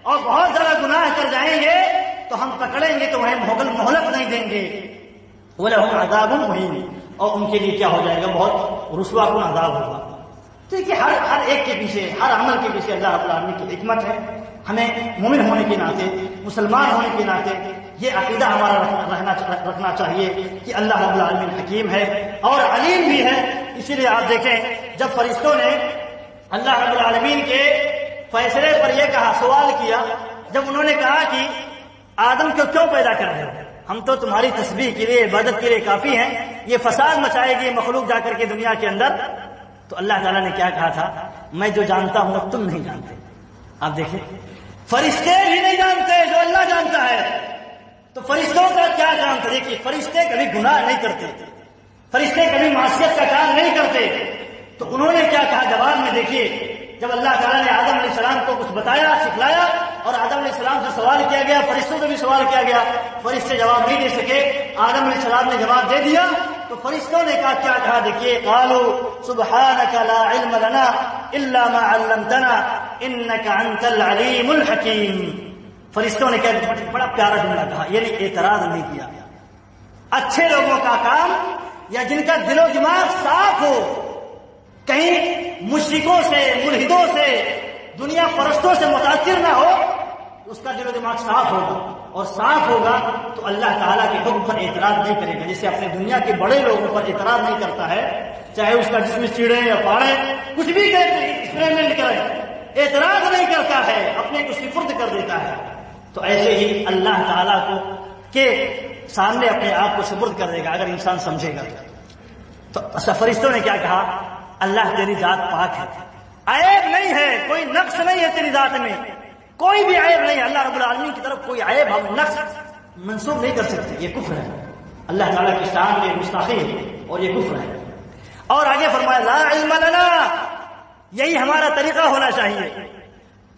اور بہت زیادہ گناہ کر جائیں گے تو ہم پکڑیں گے تو وہ مہلت نہیں دیں گے، وَلَهُمْ عَذَابٌ مُهِينٌ، اور ان کے لیے کیا ہو جائے گا، بہت رسوا کن عذاب ہوگا۔ دیکھیے ہر ایک کے پیچھے، ہر عمل کے پیچھے اللہ رب العالمین کی حکمت ہے۔ ہمیں مومن ہونے کے ناطے، مسلمان ہونے کے ناطے یہ عقیدہ ہمارا رکھنا چاہیے کہ اللہ رب العالمین حکیم ہے اور علیم بھی ہے۔ اسی لیے آپ دیکھیں جب فرشتوں نے اللہ رب العالمین کے فیصلے پر یہ کہا، سوال کیا، جب انہوں نے کہا کہ آدم کو کیوں پیدا کر رہے ہو، ہم تو تمہاری تسبیح کے لیے، عبادت کے لیے کافی ہیں، یہ فساد مچائے گی مخلوق جا کر کے دنیا کے اندر، تو اللہ تعالیٰ نے کیا کہا تھا، میں جو جانتا ہوں اب تم نہیں جانتے۔ آپ دیکھیں فرشتے بھی نہیں جانتے جو اللہ جانتا ہے، تو فرشتوں کا کیا کام تھا؟ دیکھیے فرشتے کبھی گناہ نہیں کرتے، فرشتے کبھی معصیت کا کام نہیں کرتے، تو انہوں نے کیا کہا جواب میں؟ دیکھیے جب اللہ تعالیٰ نے آدم علیہ السلام کو کچھ بتایا، سکھلایا، اور آدم علیہ السلام سے سوال کیا گیا، فرشتوں سے بھی سوال کیا گیا، فرشتے جواب نہیں دے سکے، آدم علیہ السلام نے جواب دے دیا، تو فرشتوں نے کیا کہا؟ دیکھیے قالوا سبحانك لا علم لنا الا ما علمتنا انك انت العلیم الحکیم۔ فرشتوں نے کیا بڑا پیارا جملہ کہا، یعنی اعتراض نہیں کیا۔ اچھے لوگوں کا کام، یا جن کا دل و دماغ صاف ہو، کہیں مشرکوں سے، ملحدوں سے، دنیا پرستوں سے متاثر نہ ہو، اس کا دل و دماغ صاف ہوگا، اور صاف ہوگا تو اللہ تعالیٰ کے حکم پر اعتراض نہیں کرے گا۔ جیسے اپنے دنیا کے بڑے لوگوں پر اعتراض نہیں کرتا ہے، چاہے اس کا جسم چیڑے یا پاڑے، کچھ بھی ایکسپریمنٹ کرے، اعتراض نہیں کرتا ہے، اپنے کو سپرد کر دیتا ہے، تو ایسے ہی اللہ تعالیٰ کو کے سامنے اپنے آپ کو سپرد کر دے گا اگر انسان سمجھے گا۔ تو فرشتوں نے کیا کہا؟ اللہ تیری ذات پاک ہے، عیب نہیں ہے، کوئی نقص نہیں ہے تیری ذات میں، کوئی بھی عیب نہیں ہے، اللہ رب العالمین کی طرف کوئی عیب ہم نقص منسوب نہیں کر سکتے، یہ کفر ہے، اللہ تعالیٰ کی شان کے مستحق ہے اور یہ کفر ہے۔ اور آگے فرمایا لا علم لنا، یہی ہمارا طریقہ ہونا چاہیے۔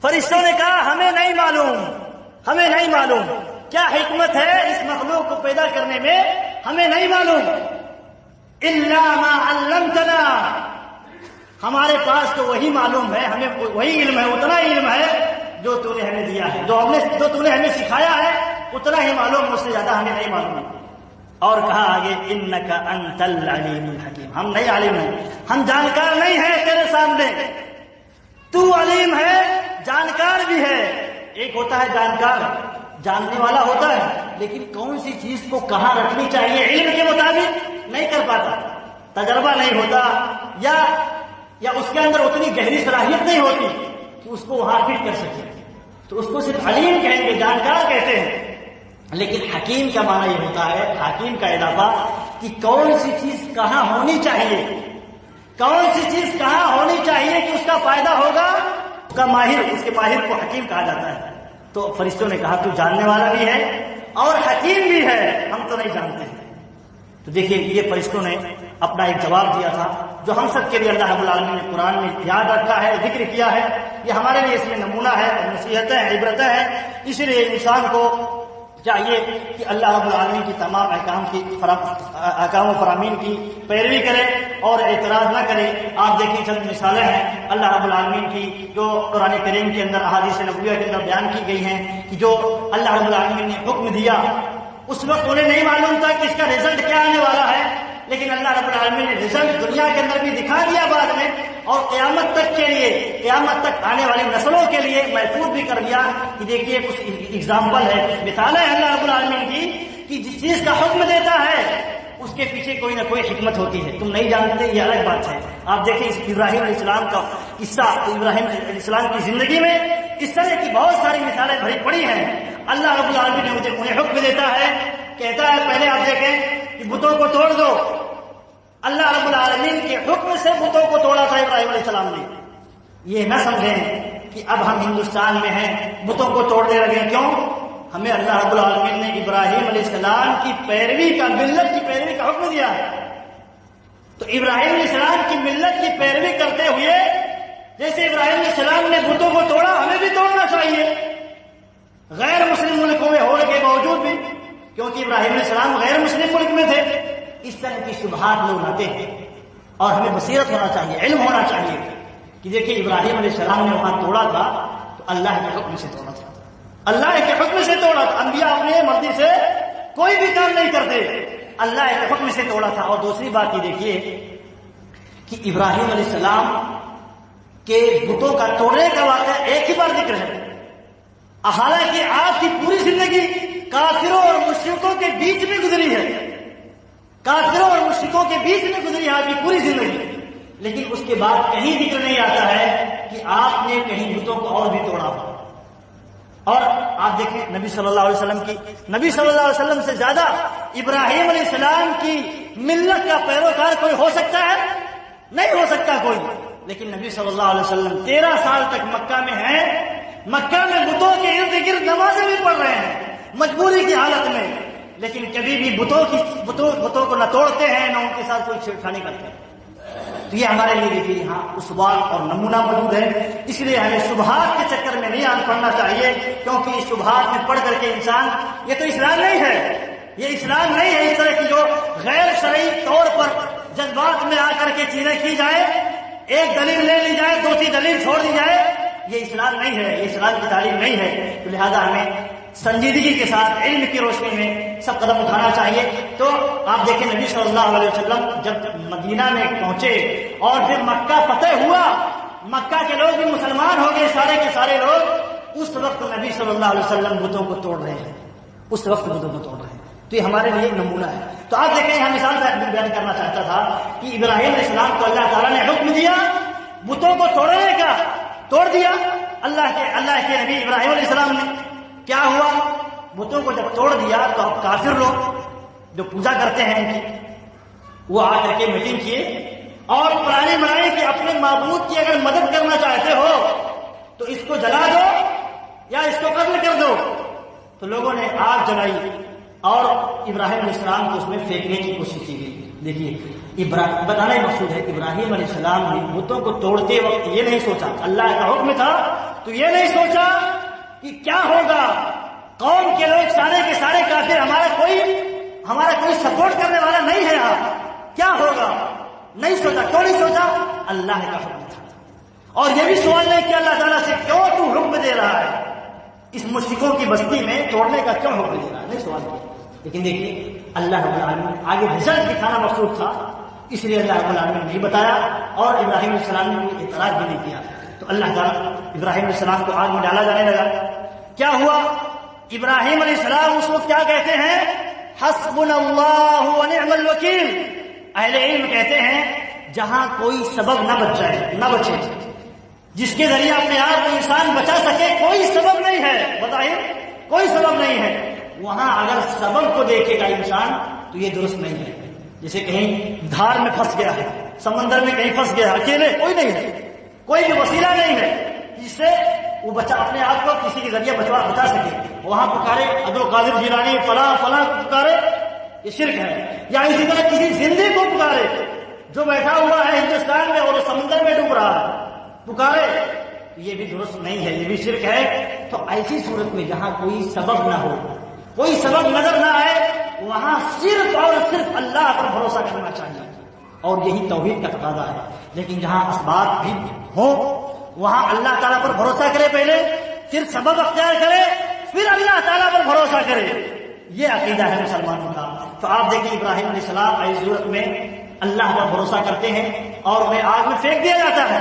فرشتوں نے کہا ہمیں نہیں معلوم کیا حکمت ہے اس مخلوق کو پیدا کرنے میں، ہمیں نہیں معلوم، الا ما علمتنا، ہمارے پاس تو وہی معلوم ہے، ہمیں وہی علم ہے، اتنا ہی علم ہے جو تو نے ہمیں دیا ہے، جو تو نے ہمیں سکھایا ہے اتنا ہی معلوم، مجھ سے زیادہ ہمیں نہیں معلوم۔ اور کہا آگے انک انت العلیم الحکیم، ہم نہیں عالم ہیں، ہم جانکار نہیں ہیں تیرے سامنے، تو علیم ہے، جانکار بھی ہے۔ ایک ہوتا ہے جانکار، جاننے والا ہوتا ہے، لیکن کون سی چیز کو کہاں رکھنی چاہیے علم کے مطابق نہیں کر پاتا، تجربہ نہیں ہوتا، یا اس کے اندر اتنی گہری صلاحیت نہیں ہوتی کہ اس کو وہاں فٹ کر سکے، تو اس کو صرف علیم کہیں گے، جانکار کہتے ہیں۔ لیکن حکیم کا معنی یہ ہوتا ہے، حکیم کا اضافہ کہ کون سی چیز کہاں ہونی چاہیے، کون سی چیز کہاں ہونی چاہیے کہ اس کا فائدہ ہوگا، اس کا ماہر، اس کے ماہر کو حکیم کہا جاتا ہے۔ تو فرشتوں نے کہا تو جاننے والا بھی ہے اور حکیم بھی ہے، ہم تو نہیں جانتے ہیں۔ تو دیکھیے یہ فرشتوں نے اپنا ایک جواب دیا تھا جو ہم سب کے لیے اللہ رب العالمین نے قرآن میں یاد رکھا ہے، ذکر کیا ہے، یہ ہمارے لیے اس میں نمونہ ہے، نصیحتیں ہیں، عبرتیں ہیں۔ اسی لیے انسان کو چاہیے کہ اللہ رب العالمین کی تمام احکام و فرامین کی پیروی کرے اور اعتراض نہ کرے۔ آپ دیکھیں چند مثالیں ہیں اللہ رب العالمین کی جو قرآن کریم کے اندر، احادیث نبویہ کے اندر بیان کی گئی ہیں کہ جو اللہ رب العالمین نے حکم دیا اس وقت انہیں نہیں معلوم تھا کہ اس کا رزلٹ کیا آنے والا ہے، لیکن اللہ رب العالمین نے رزلٹ دنیا کے اندر بھی دکھا دیا بعد میں، اور قیامت تک کے لیے، قیامت تک آنے والی نسلوں کے لیے محفوظ بھی کر دیا کہ دیکھیے کچھ ایگزامپل ہے، کچھ مثالیں ہیں اللہ رب العالمین کی کہ جس چیز کا حکم دیتا ہے اس کے پیچھے کوئی نہ کوئی حکمت ہوتی ہے، تم نہیں جانتے یہ الگ بات ہے۔ آپ دیکھیں اس ابراہیم علیہ السلام کا قصہ، ابراہیم علیہ السلام کی زندگی میں اس طرح کی بہت ساری مثالیں بھری پڑی ہیں۔ اللہ رب العالمین نے انہیں حکم دیتا ہے، کہتا ہے پہلے آپ دیکھیں کہ بتوں کو توڑ دو۔ اللہ رب العالمین کے حکم سے بتوں کو توڑا تھا ابراہیم علیہ السلام نے۔ یہ نہ سمجھیں کہ اب ہم ہندوستان میں ہیں بتوں کو توڑنے لگے، کیوں؟ ہمیں اللہ رب العالمین نے ابراہیم علیہ السلام کی پیروی کا، ملت کی پیروی کا حکم دیا ہے۔ تو ابراہیم علیہ السلام کی ملت کی پیروی کرتے ہوئے جیسے ابراہیم علیہ السلام نے بتوں کو توڑا، ہمیں بھی توڑنا چاہیے، غیر مسلم ملکوں میں ہونے کے باوجود بھی، کیونکہ ابراہیم علیہ السلام غیر مسلم ملک میں تھے۔ اس طرح کی شبہات لوگ لاتے ہیں، اور ہمیں بصیرت ہونا چاہیے، علم ہونا چاہیے کہ دیکھیے ابراہیم علیہ السلام نے وہاں توڑا تھا تو اللہ کے حکم سے توڑا تھا، اللہ کے حکم سے توڑا تھا۔ انبیاء اپنے مرضی سے کوئی بھی کام نہیں کرتے، اللہ کے حکم سے توڑا تھا۔ اور دوسری بات یہ دیکھیے کہ ابراہیم علیہ السلام کے بتوں کا توڑنے کا واقعہ ایک ہی بار ذکر ہے، حالانکہ آپ کی پوری زندگی کافروں اور مشرکوں کے بیچ میں گزری ہے، کافروں اور مشرکوں کے بیچ میں گزری ہے آپ کی پوری زندگی، لیکن اس کے بعد کہیں ذکر نہیں آتا ہے کہ آپ نے کہیں بتوں کو اور بھی توڑا ہو۔ اور آپ دیکھیں نبی صلی اللہ علیہ وسلم کی، نبی صلی اللہ علیہ وسلم سے زیادہ ابراہیم علیہ السلام کی ملت کا پیروکار کوئی ہو سکتا ہے؟ نہیں ہو سکتا کوئی، لیکن نبی صلی اللہ علیہ وسلم 13 سال تک مکہ میں ہیں، مکہ میں بتوں کے ارد گرد نمازیں بھی پڑھ رہے ہیں مجبوری کی حالت میں، لیکن کبھی بھی بتوں کو نہ توڑتے ہیں نہ ان کے ساتھ کوئی چھیڑخانی کرتے ہیں۔ تو یہ ہمارے لیے دیکھیے یہاں اسوات اور نمونہ موجود ہے، اس لیے ہمیں شبہات کے چکر میں نہیں آن پڑنا چاہیے، کیونکہ اس شبہات میں پڑھ کر کے انسان، یہ تو اسلام نہیں ہے، یہ اسلام نہیں ہے۔ اس طرح کی جو غیر شرعی طور پر جذبات میں آ کر کے چیزیں کی جائے، ایک دلیل لے لی جائے، دوسری دلیل چھوڑ دی جائے، یہ اسلام نہیں ہے، یہ اسلام کی تعلیم نہیں ہے۔ تو لہذا ہمیں سنجیدگی کے ساتھ علم کی روشنی میں سب قدم اٹھانا چاہیے۔ تو آپ دیکھیں نبی صلی اللہ علیہ وسلم جب مدینہ میں پہنچے اور پھر مکہ فتح ہوا، مکہ کے لوگ بھی مسلمان ہو گئے، سارے کے سارے لوگ، اس وقت نبی صلی اللہ علیہ وسلم بتوں کو توڑ رہے ہیں، اس وقت بتوں کو توڑ رہے ہیں۔ تو یہ ہمارے لیے ایک نمونہ ہے۔ تو آپ دیکھیں یہاں مثال بیان کرنا چاہتا تھا کہ ابراہیم علیہ السلام کو اللہ تعالیٰ نے حکم دیا بتوں کو توڑنے کا، توڑ دیا اللہ کے نبی ابراہیم علیہ السلام نے۔ کیا ہوا؟ بتوں کو جب توڑ دیا تو اب کافر لوگ جو پوجا کرتے ہیں ان کی، وہ آ کر کے میٹنگ کیے اور پرانی بنائی کہ اپنے معبود کی اگر مدد کرنا چاہتے ہو تو اس کو جلا دو یا اس کو قتل کر دو۔ تو لوگوں نے آگ جلائی اور ابراہیم علیہ السلام کو اس میں پھینکنے کی کوشش کی گئی۔ دیکھیے بتانا ہی مقصود ہے کہ ابراہیم علیہ السلام نے بتوں کو توڑتے وقت یہ نہیں سوچا، اللہ کا حکم تھا تو یہ نہیں سوچا کہ کیا ہوگا، قوم کے لوگ سارے کے سارے کافر، ہمارا کوئی سپورٹ کرنے والا نہیں ہے یہاں، کیا ہوگا، نہیں سوچا۔ کیوں نہیں سوچا؟ اللہ کا حکم تھا۔ اور یہ بھی سوال نہیں کہ اللہ تعالیٰ سے کیوں تو حکم دے رہا ہے، اس مشرکوں کی بستی میں توڑنے کا کیوں حکم دے رہا ہے، نہیں سوال کیا۔ لیکن دیکھیے اللہ رب العالمین آگے رزلٹ دکھانا مقصود تھا، اس لیے اللہ رب العالمین نے نہیں بتایا اور ابراہیم علیہ السلام نے کوئی اعتراض بھی نہیں کیا۔ تو اللہ تعالیٰ ابراہیم علیہ السلام کو آگ میں ڈالا جانے لگا۔ کیا ہوا؟ ابراہیم علیہ السلام اس وقت کیا کہتے ہیں؟ حسبنا اللہ ونعم الوکیل۔ اہل علم کہتے ہیں جہاں کوئی سبب نہ بچے، جس کے ذریعے اپنے آپ کو انسان بچا سکے، کوئی سبب نہیں ہے، بظاہر کوئی سبب نہیں ہے، وہاں اگر سبب کو دیکھے گا انسان تو یہ درست نہیں ہے۔ جیسے کہیں دھار میں پھنس گیا ہے، سمندر میں کہیں پھنس گیا، اکیلے کوئی نہیں ہے، کوئی بھی وسیلہ نہیں ہے جس سے وہ بچہ اپنے آپ کو کسی کے ذریعے بچا سکے، وہاں پکارے عبد القادر جیلانی فلاں پکارے، یہ شرک ہے۔ یا اسی طرح کسی زندے کو پکارے جو بیٹھا ہوا ہے ہندوستان میں اور وہ سمندر میں ڈوب رہا ہے، پکارے، یہ بھی درست نہیں ہے، یہ بھی شرک ہے۔ تو ایسی صورت میں جہاں کوئی سبب نہ ہو، کوئی سبب نظر نہ آئے، وہاں صرف اور صرف اللہ پر بھروسہ کرنا چاہیے، اور یہی توحید کا تقاضا ہے۔ لیکن جہاں اسباب بھی ہوں وہاں اللہ تعالیٰ پر بھروسہ کرے، پہلے پھر سبب اختیار کرے، پھر اللہ تعالیٰ پر بھروسہ کرے۔ یہ عقیدہ ہے مسلمانوں کا. تو آپ دیکھیں ابراہیم علیہ السلام اس صورت میں اللہ پر بھروسہ کرتے ہیں اور انہیں آگ میں پھینک دیا جاتا ہے،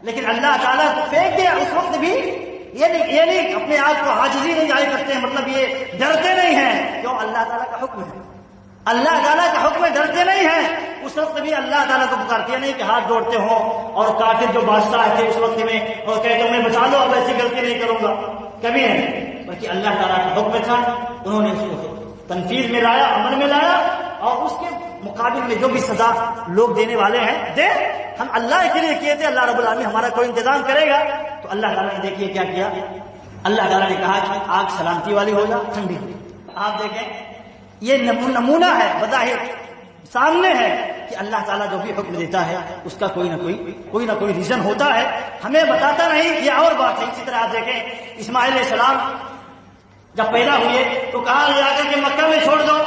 لیکن اللہ تعالیٰ کو پھینک دیا اس وقت بھی یہ نہیں اپنے آپ کو عاجزی نہیں ظاہر کرتے ہیں، مطلب یہ ڈرتے نہیں ہیں. کیوں؟ اللہ تعالیٰ کا حکم ہے، اللہ تعالیٰ کا حکم ہے، ڈرتے نہیں ہیں. اس وقت بھی اللہ تعالیٰ کو پکارتے نہیں کہ ہاتھ جوڑتے ہوں اور کافر جو بادشاہ تھے اس وقت میں اور کہتے ہیں بچا لو، اب ایسی غلطی نہیں کروں گا، کبھی نہیں. بلکہ اللہ تعالیٰ کا حکم تھا، انہوں نے اس کو تنفیذ میں لایا، عمل میں لایا، اور اس کے مقابل میں جو بھی سزا لوگ دینے والے ہیں دے. ہم اللہ کے لیے کیے تھے، اللہ رب العالمین ہمارا کوئی انتظام کرے گا. تو اللہ تعالیٰ نے دیکھیے کیا کیا. اللہ تعالیٰ نے کہا کہ آگ سلامتی والی ہو جا، ٹھنڈی ہو. آپ دیکھیں یہ نمونہ ہے، بظاہر سامنے ہے کہ اللہ تعالیٰ جو بھی حکم دیتا ہے اس کا کوئی نہ کوئی ریزن ہوتا ہے، ہمیں بتاتا نہیں. یہ اور بات ہے. اسی طرح آپ دیکھیں اسماعیل علیہ السلام جب پیدا ہوئے تو کہا جا کر کہ مکہ میں چھوڑ دو.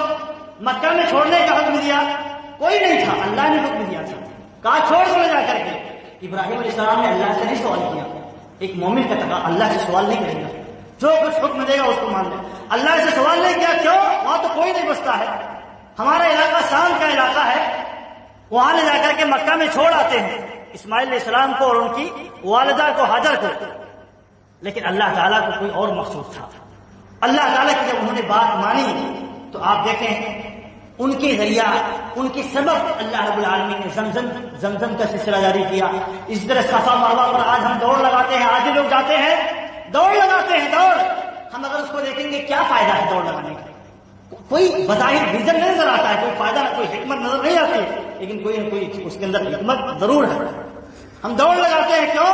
مکہ میں چھوڑنے کا حکم دیا، کوئی نہیں تھا، اللہ نے حکم دیا تھا، کہا چھوڑ دو جا کر کے. ابراہیم علیہ السلام نے اللہ سے نہیں سوال کیا. ایک مومن کا تقاضا اللہ سے سوال نہیں کرے گا، جو کچھ حکم دے گا اس کو مان لے. اللہ سے سوال نہیں کیا. کیوں؟ وہاں تو کوئی نہیں بستا ہے، ہمارا علاقہ شام کا علاقہ ہے، وہاں لے جا کر کے مکہ میں چھوڑ آتے ہیں اسماعیل علیہ السلام کو اور ان کی والدہ کو ہاجر کو. لیکن اللہ تعالیٰ کو کوئی اور مقصود تھا. اللہ تعالیٰ کی جب انہوں نے بات مانی تو آپ دیکھیں ان کے ذریعہ، ان کے سبب اللہ رب العالمین نے زمزم کا سلسلہ جاری کیا. اس طرح صفا مروہ پر آج ہم دوڑ لگاتے ہیں، آج لوگ جاتے ہیں دوڑ لگاتے ہیں. دوڑ ہم اگر اس کو دیکھیں گے کیا فائدہ ہے دوڑ لگانے کا؟ کوئی بظاہر ریزن نہیں نظر آتا ہے، کوئی فائدہ کوئی حکمت نظر نہیں آتی، لیکن کوئی نہ کوئی اس کے اندر حکمت ضرور ہے. ہم دوڑ لگاتے ہیں کیوں؟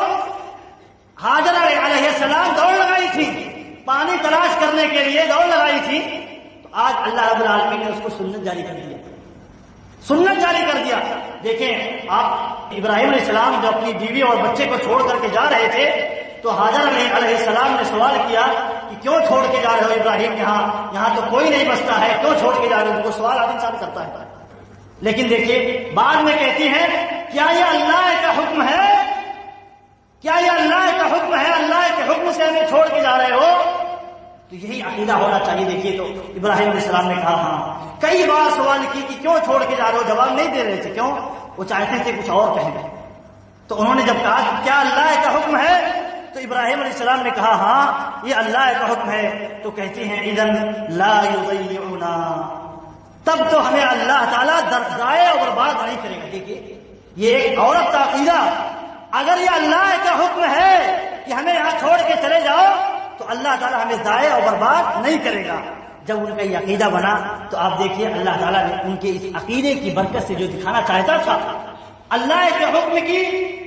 ہاجرہ علیہ السلام دوڑ لگائی تھی، پانی تلاش کرنے کے لیے دوڑ لگائی تھی. تو آج اللہ رب العالمین نے اس کو سنت جاری کر دیا، سنت جاری کر دیا. دیکھیں آپ ابراہیم علیہ السلام جو اپنی بیوی اور بچے کو چھوڑ کر کے جا رہے تھے تو حاجر علیہ السلام نے سوال کیا کہ کیوں چھوڑ کے جا رہے ہو ابراہیم؟ یہاں تو کوئی نہیں بستا ہے، کیوں چھوڑ کے جا رہے ہو؟ وہ سوال آدمی انسان کرتا ہے. لیکن دیکھیے بعد میں کہتی ہے کیا یہ اللہ کا حکم ہے؟ کیا یہ اللہ کا حکم ہے؟ اللہ کے حکم سے ہمیں چھوڑ کے جا رہے ہو؟ تو یہی عقیدہ ہونا چاہیے. دیکھیے تو ابراہیم علیہ السلام نے کہا ہاں. کئی بار سوال کی کہ کیوں چھوڑ کے جا رہے ہو، جواب نہیں دے رہے تھے. کیوں؟ وہ چاہتے تھے کچھ اور کہیں. تو انہوں نے جب کہا کہ کیا اللہ کا حکم ہے تو ابراہیم علیہ السلام نے کہا ہاں یہ اللہ کا حکم ہے. تو کہتے ہیں اذن لا یضیعنا، تب تو ہمیں اللہ تعالیٰ ضائع اور برباد نہیں کرے گا. دیکھیے یہ ایک عورت کا عقیدہ، اگر یہ اللہ کا حکم ہے کہ ہمیں یہاں چھوڑ کے چلے جاؤ تو اللہ تعالیٰ ہمیں ضائع اور برباد نہیں کرے گا. جب ان کا یہ عقیدہ بنا تو آپ دیکھیے اللہ تعالیٰ نے ان کے اس عقیدے کی برکت سے جو دکھانا چاہتا تھا، اللہ کے حکم کی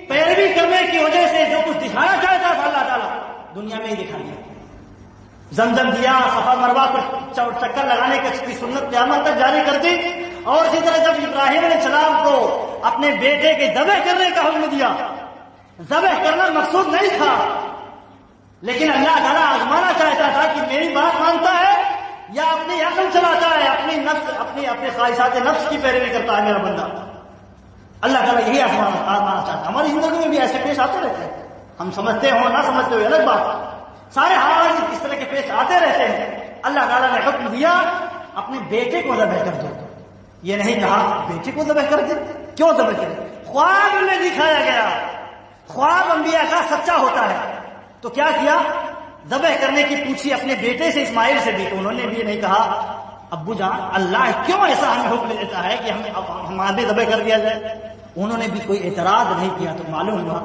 پیروی کرنے کی وجہ سے جو کچھ دکھانا چاہتا تھا اللہ تعالیٰ دنیا میں ہی دکھا دیا. زمزم دیا، صفا مروہ پر چکر لگانے کی سنت قیامت تک جاری کر دی. اور اسی طرح جب ابراہیم علیہ السلام کو اپنے بیٹے کے ذبح کرنے کا حکم دیا، ذبح کرنا مقصود نہیں تھا لیکن اللہ تعالیٰ آزمانا چاہتا تھا کہ میری بات مانتا ہے یا اپنی عقل چلاتا ہے، اپنی نفس اپنے خواہشات نفس کی پیروی کرتا ہے میرا بندہ. اللہ تعالیٰ یہی آزمانا چاہتا ہے. ہماری زندگی میں بھی ایسے پیش آتے رہتے ہیں، ہم سمجھتے ہوں نہ سمجھتے ہوئے الگ بات، سارے حالات اس طرح کے پیش آتے رہتے ہیں. اللہ تعالیٰ نے حکم دیا اپنے بیٹے کو ذبح کر دو. یہ نہیں کہا بیٹے کو ذبح کر دے. کیوں ذبح کرے؟ خواب میں دکھایا گیا. خواب انبیاء کا سچا ہوتا ہے. تو کیا کیا؟ ذبح کرنے کی پوچھی اپنے بیٹے سے اسماعیل سے بھی. تو انہوں نے بھی نہیں کہا ابو جان اللہ کیوں ایسا ہمیں حکم دیتا ہے کہ ہمیں ذبح کر دیا جائے. انہوں نے بھی کوئی اعتراض نہیں کیا. تو معلوم ہوا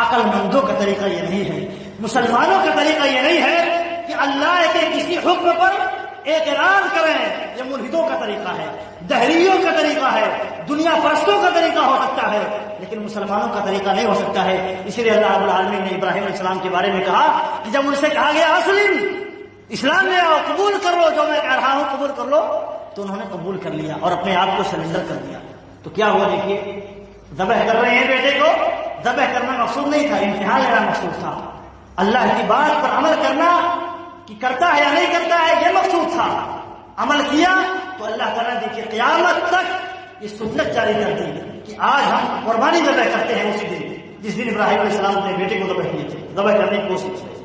عقل مندوں کا طریقہ یہ نہیں ہے، مسلمانوں کا طریقہ یہ نہیں ہے کہ اللہ کے کسی حکم پر اعتراض کریں. یہ ملحدوں کا طریقہ ہے، دہریوں کا طریقہ ہے، دنیا پرستوں کا طریقہ ہو سکتا ہے لیکن مسلمانوں کا طریقہ نہیں ہو سکتا ہے. اسی لیے اللہ رب العالمین نے ابراہیم علیہ السلام کے بارے میں کہا کہ جب ان سے کہا گیا اسلم، اسلام لے آؤ، قبول کر لو جو میں کہہ رہا ہوں قبول کر لو، تو انہوں نے قبول کر لیا اور اپنے آپ کو سرنڈر کر دیا. تو کیا ہوا دیکھیے، ذبح کر رہے ہیں بیٹے کو. ذبح کرنا مقصود نہیں تھا، امتحان لینا مقصود تھا. اللہ کی بات پر عمل کرنا کہ کرتا ہے یا نہیں کرتا ہے یہ مقصود تھا. عمل کیا تو اللہ تعالیٰ دیکھیے قیامت تک یہ سنت جاری کر دی کہ آج ہم قربانی ذبح کرتے ہیں اسی دن جس دن ابراہیم علیہ السلام اپنے بیٹے کو ذبح کیے تھے، ذبح کرنے کی کوشش کی.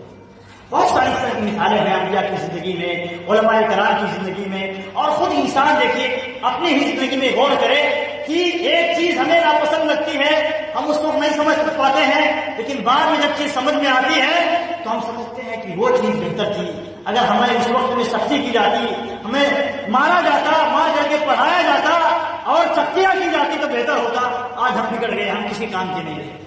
بہت ساری اس طرح کی مثالیں ہیں انبیاء کی زندگی میں، علماء کرام کی زندگی میں، اور خود انسان دیکھیے اپنی ہی زندگی میں غور کرے کہ ایک چیز ہمیں ناپسند لگتی ہے، ہم اس کو نہیں سمجھ پاتے ہیں، لیکن بعد میں جب چیز سمجھ میں آتی ہے تو ہم سمجھتے ہیں کہ وہ چیز بہتر تھی۔ اگر ہمیں اس وقت میں سختی کی جاتی، ہمیں مارا جاتا، مار کر کے پڑھایا جاتا اور سختیاں کی جاتی تو بہتر ہوتا۔ آج ہم بگڑ گئے، ہم کسی کام کے نہیں رہے۔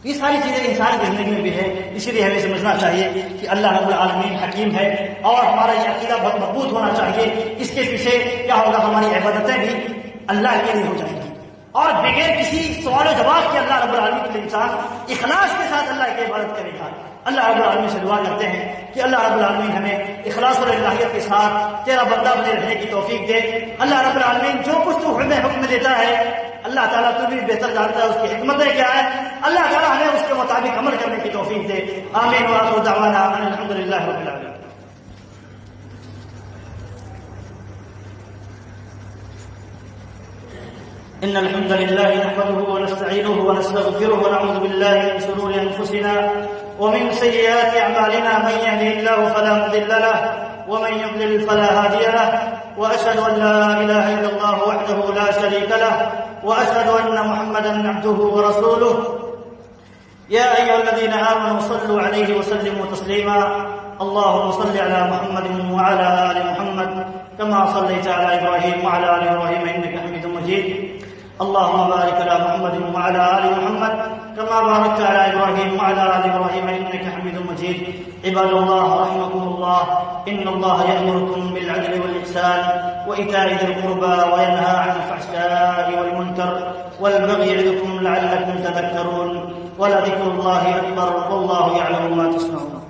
یہ ساری چیزیں انسان کی زندگی میں بھی ہے، اسی لیے ہمیں سمجھنا چاہیے کہ اللہ رب العالمین حکیم ہے، اور ہمارا یہ عقیدہ بہت مضبوط ہونا چاہیے۔ اس کے پیچھے کیا ہوگا، ہماری عبادتیں بھی اللہ کے لیے ہو جائیں گی، اور بغیر کسی سوال و جواب کے اللہ رب العالمین کے انسان اخلاص کے ساتھ اللہ کی عبادت کرے گا۔ اللہ رب العالمین سے دعا کرتے ہیں کہ اللہ رب العالمین ہمیں اخلاص اور الہیت کے ساتھ تیرا بندہ بنے رہنے کی توفیق دے۔ اللہ رب العالمین جو کچھ تو ہمیں حکم دیتا ہے، اللہ تعالیٰ تو بھی بہتر جانتا ہے اس کی حکمتیں کیا ہے، اللہ تعالیٰ ہمیں اس کے مطابق عمل کرنے کی توفیق دے۔ آمین وآخر دعوانا ان الحمد للہ رب العالمین۔ إن الحمد لله نحمده ونستعينه ونستغفره ونعوذ بالله من شرور أنفسنا ومن سيئات أعمالنا، من يهده الله فلا مضل له ومن يضلل فلا هادي له، وأشهد أن لا إله إلا الله وحده لا شريك له، وأشهد أن محمدا عبده ورسوله۔ يا أيها الذين آمنوا صلوا عليه وسلموا تسليما، اللهم صل على محمد وعلى آل محمد كما صليت على إبراهيم وعلى آل إبراهيم إنك حميد مجيد، اللهم بارك على محمد وعلى آل محمد كما باركت على إبراهيم وعلى آل إبراهيم إنك حميد مجيد۔ عباد الله رحمكم الله، إن الله يأمركم بالعدل والإحسان وإيتاء ذي القربى وينهى عن الفحشاء والمنكر والبغي يعظكم لعلكم تذكرون، ولذكر الله أكبر والله يعلم ما تصنعون۔